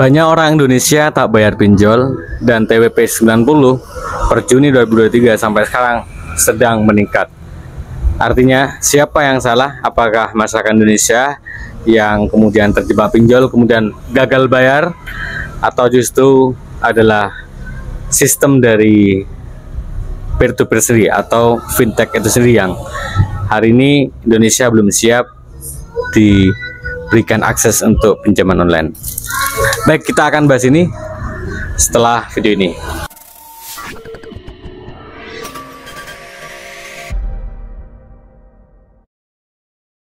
Banyak orang Indonesia tak bayar pinjol dan TWP 90 per Juni 2023 sampai sekarang sedang meningkat. Artinya siapa yang salah? Apakah masyarakat Indonesia yang kemudian terjebak pinjol kemudian gagal bayar, atau justru adalah sistem dari peer-to-peer sendiri atau fintech itu sendiri yang hari ini Indonesia belum siap diberikan akses untuk pinjaman online. Baik, kita akan bahas ini setelah video ini.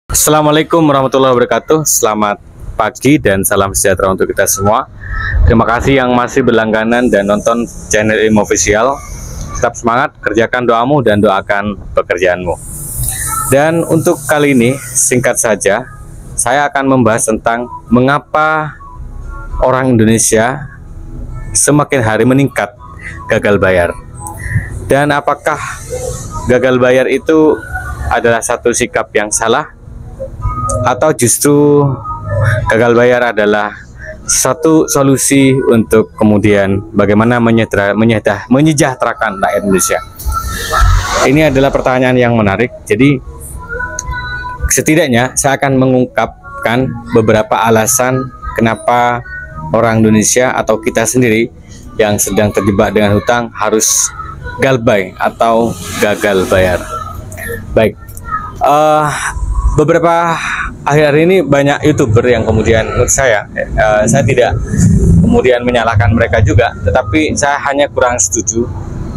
Assalamualaikum warahmatullahi wabarakatuh. Selamat pagi dan salam sejahtera untuk kita semua. Terima kasih yang masih berlangganan dan nonton channel Ilmu Official. Tetap semangat, kerjakan doamu dan doakan pekerjaanmu. Dan untuk kali ini, singkat saja, saya akan membahas tentang mengapa orang Indonesia semakin hari meningkat gagal bayar. Dan apakah gagal bayar itu adalah satu sikap yang salah, atau justru gagal bayar adalah satu solusi untuk kemudian bagaimana menyejahterakan rakyat Indonesia. Ini adalah pertanyaan yang menarik. Jadi setidaknya saya akan mengungkapkan beberapa alasan kenapa orang Indonesia atau kita sendiri yang sedang terjebak dengan hutang harus galbay atau gagal bayar. Baik, beberapa akhir ini banyak YouTuber yang kemudian menurut saya tidak kemudian menyalahkan mereka juga, tetapi saya hanya kurang setuju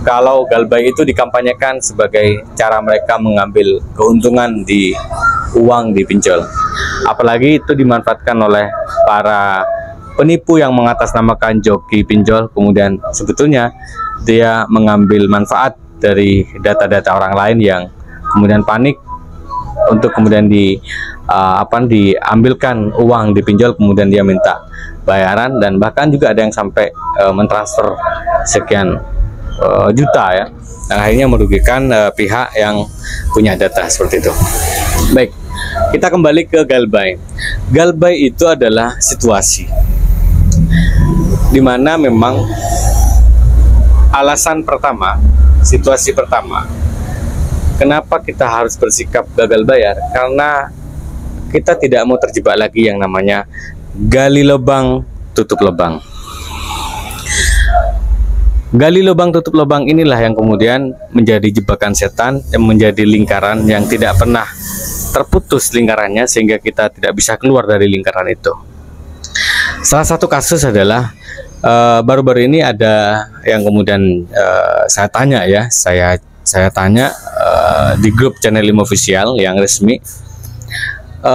kalau galbay itu dikampanyekan sebagai cara mereka mengambil keuntungan di uang di pinjol. Apalagi itu dimanfaatkan oleh para penipu yang mengatasnamakan joki pinjol, kemudian sebetulnya dia mengambil manfaat dari data-data orang lain yang kemudian panik untuk kemudian diambilkan uang dipinjol, kemudian dia minta bayaran, dan bahkan juga ada yang sampai mentransfer sekian juta ya, dan akhirnya merugikan pihak yang punya data seperti itu. Baik, kita kembali ke galbay. Galbay itu adalah situasi dimana memang alasan pertama, situasi pertama kenapa kita harus bersikap gagal bayar, karena kita tidak mau terjebak lagi yang namanya gali lubang tutup lubang. Gali lubang tutup lubang inilah yang kemudian menjadi jebakan setan, yang menjadi lingkaran yang tidak pernah terputus lingkarannya, sehingga kita tidak bisa keluar dari lingkaran itu. Salah satu kasus adalah baru-baru ini ada yang kemudian saya tanya ya, saya tanya di grup channel Ilmu Official yang resmi,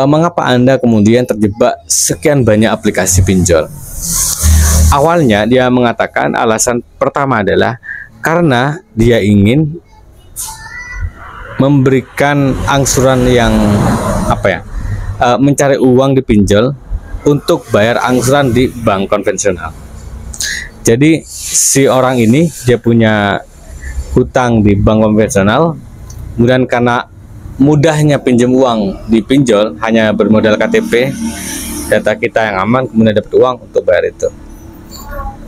mengapa Anda kemudian terjebak sekian banyak aplikasi pinjol? Awalnya dia mengatakan alasan pertama adalah karena dia ingin memberikan angsuran yang mencari uang di pinjol untuk bayar angsuran di bank konvensional. Jadi si orang ini dia punya hutang di bank konvensional, kemudian karena mudahnya pinjam uang di pinjol, hanya bermodal KTP, data kita yang aman, kemudian dapat uang untuk bayar itu.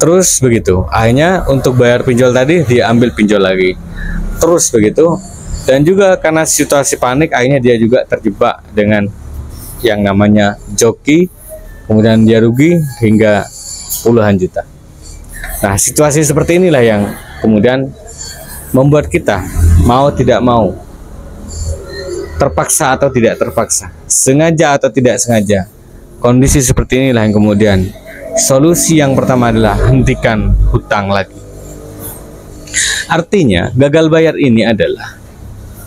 Terus begitu, akhirnya untuk bayar pinjol tadi dia ambil pinjol lagi, terus begitu. Dan juga karena situasi panik, akhirnya dia juga terjebak dengan yang namanya joki, kemudian dia rugi hingga puluhan juta. Nah, situasi seperti inilah yang kemudian membuat kita mau tidak mau, terpaksa atau tidak terpaksa, sengaja atau tidak sengaja, kondisi seperti inilah yang kemudian solusi yang pertama adalah hentikan hutang lagi. Artinya gagal bayar ini adalah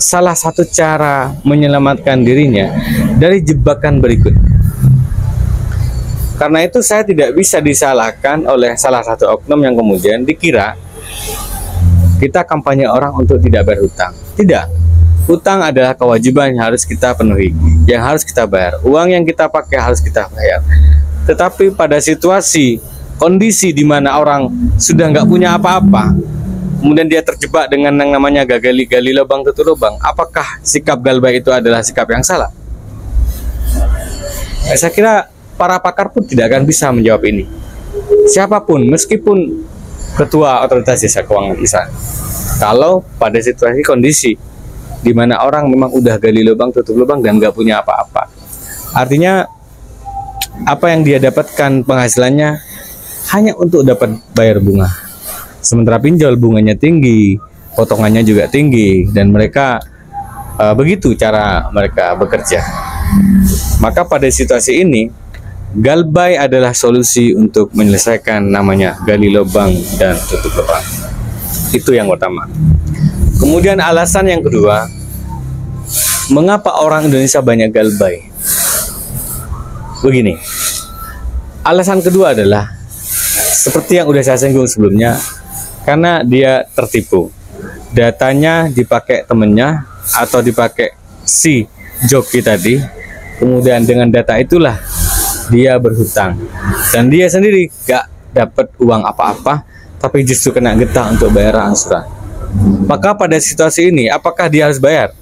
salah satu cara menyelamatkan dirinya dari jebakan berikut. Karena itu saya tidak bisa disalahkan oleh salah satu oknum yang kemudian dikira kita kampanye orang untuk tidak bayar hutang. Tidak, hutang adalah kewajiban yang harus kita penuhi, yang harus kita bayar. Uang yang kita pakai harus kita bayar. Tetapi pada situasi kondisi di mana orang sudah nggak punya apa-apa, kemudian dia terjebak dengan yang namanya gali lubang tutup lubang, apakah sikap galbay itu adalah sikap yang salah? Saya kira para pakar pun tidak akan bisa menjawab ini. siapapun, meskipun ketua otoritas jasa keuangan misalnya, kalau pada situasi kondisi di mana orang memang udah gali lubang tutup lubang dan nggak punya apa-apa, artinya apa yang dia dapatkan penghasilannya hanya untuk dapat bayar bunga, sementara pinjol bunganya tinggi, potongannya juga tinggi, dan mereka begitu cara mereka bekerja. Maka pada situasi ini galbay adalah solusi untuk menyelesaikan namanya gali lubang dan tutup lubang. Itu yang pertama. Kemudian alasan yang kedua, mengapa orang Indonesia banyak galbay? Begini, alasan kedua adalah seperti yang udah saya singgung sebelumnya, karena dia tertipu. Datanya dipakai temennya atau dipakai si joki tadi, kemudian dengan data itulah dia berhutang, dan dia sendiri gak dapat uang apa-apa, tapi justru kena getah untuk bayar angsuran. Maka pada situasi ini, apakah dia harus bayar?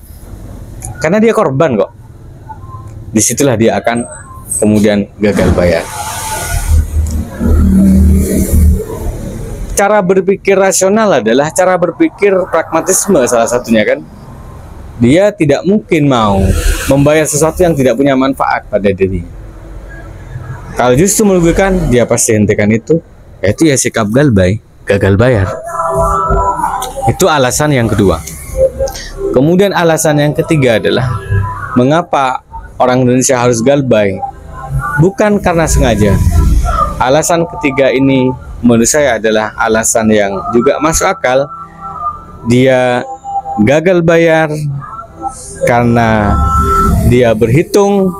Karena dia korban kok. Disitulah dia akan kemudian gagal bayar. Cara berpikir rasional adalah cara berpikir pragmatisme salah satunya kan. Dia tidak mungkin mau membayar sesuatu yang tidak punya manfaat pada dirinya. Kalau justru merugikan, dia pasti hentikan itu. Yaitu ya sikap galbay, gagal bayar. Itu alasan yang kedua. Kemudian alasan yang ketiga adalah mengapa orang Indonesia harus galbay? Bukan karena sengaja. Alasan ketiga ini menurut saya adalah alasan yang juga masuk akal. Dia gagal bayar karena dia berhitung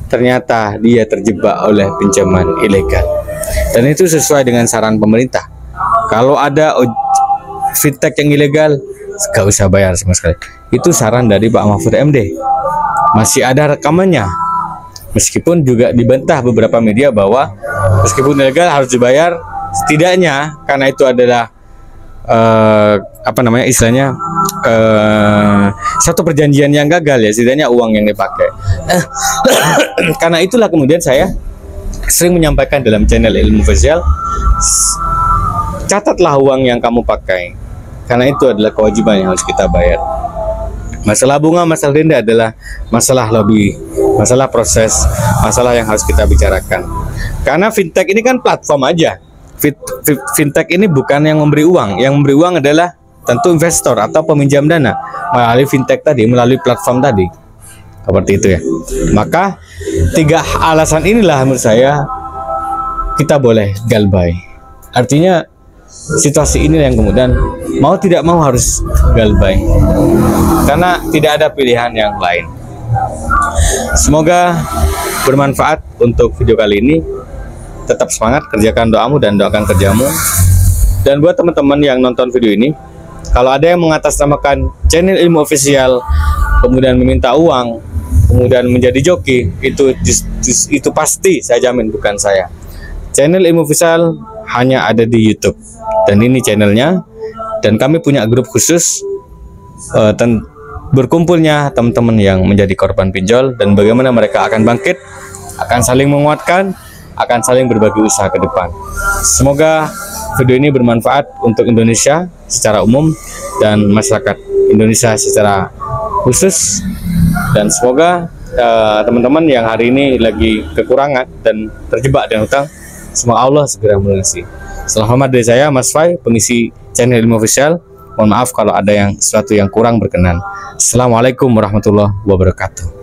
ternyata dia terjebak oleh pinjaman ilegal, dan itu sesuai dengan saran pemerintah. Kalau ada fintech yang ilegal, gak usah bayar sama sekali. Itu saran dari Pak Mahfud MD. Masih ada rekamannya, meskipun juga dibantah beberapa media bahwa meskipun ilegal harus dibayar, setidaknya karena itu adalah istilahnya satu perjanjian yang gagal, ya setidaknya uang yang dipakai. Karena itulah kemudian saya sering menyampaikan dalam channel Ilmu Official, catatlah uang yang kamu pakai, karena itu adalah kewajiban yang harus kita bayar. Masalah bunga, masalah denda adalah masalah lobby, masalah proses, masalah yang harus kita bicarakan. Karena fintech ini kan platform aja. Fintech ini bukan yang memberi uang. Yang memberi uang adalah tentu investor atau peminjam dana melalui fintech tadi, melalui platform tadi. Seperti itu ya. Maka tiga alasan inilah menurut saya kita boleh galbay. Artinya situasi ini yang kemudian mau tidak mau harus galbay, karena tidak ada pilihan yang lain. Semoga bermanfaat untuk video kali ini. Tetap semangat, kerjakan doamu dan doakan kerjamu. Dan buat teman-teman yang nonton video ini, kalau ada yang mengatasnamakan channel Ilmu Official kemudian meminta uang, kemudian menjadi joki, itu pasti saya jamin bukan saya. Channel Ilmu Official hanya ada di YouTube, dan ini channelnya, dan kami punya grup khusus berkumpulnya teman-teman yang menjadi korban pinjol dan bagaimana mereka akan bangkit, akan saling menguatkan, akan saling berbagi usaha ke depan. Semoga video ini bermanfaat untuk Indonesia secara umum dan masyarakat Indonesia secara khusus, dan semoga teman-teman yang hari ini lagi kekurangan dan terjebak dengan hutang, semoga Allah segera melunasi. Selamat dari saya, Mas Fai, pengisi channel Ilmu Official. Mohon maaf kalau ada sesuatu yang kurang berkenan. Assalamualaikum warahmatullahi wabarakatuh.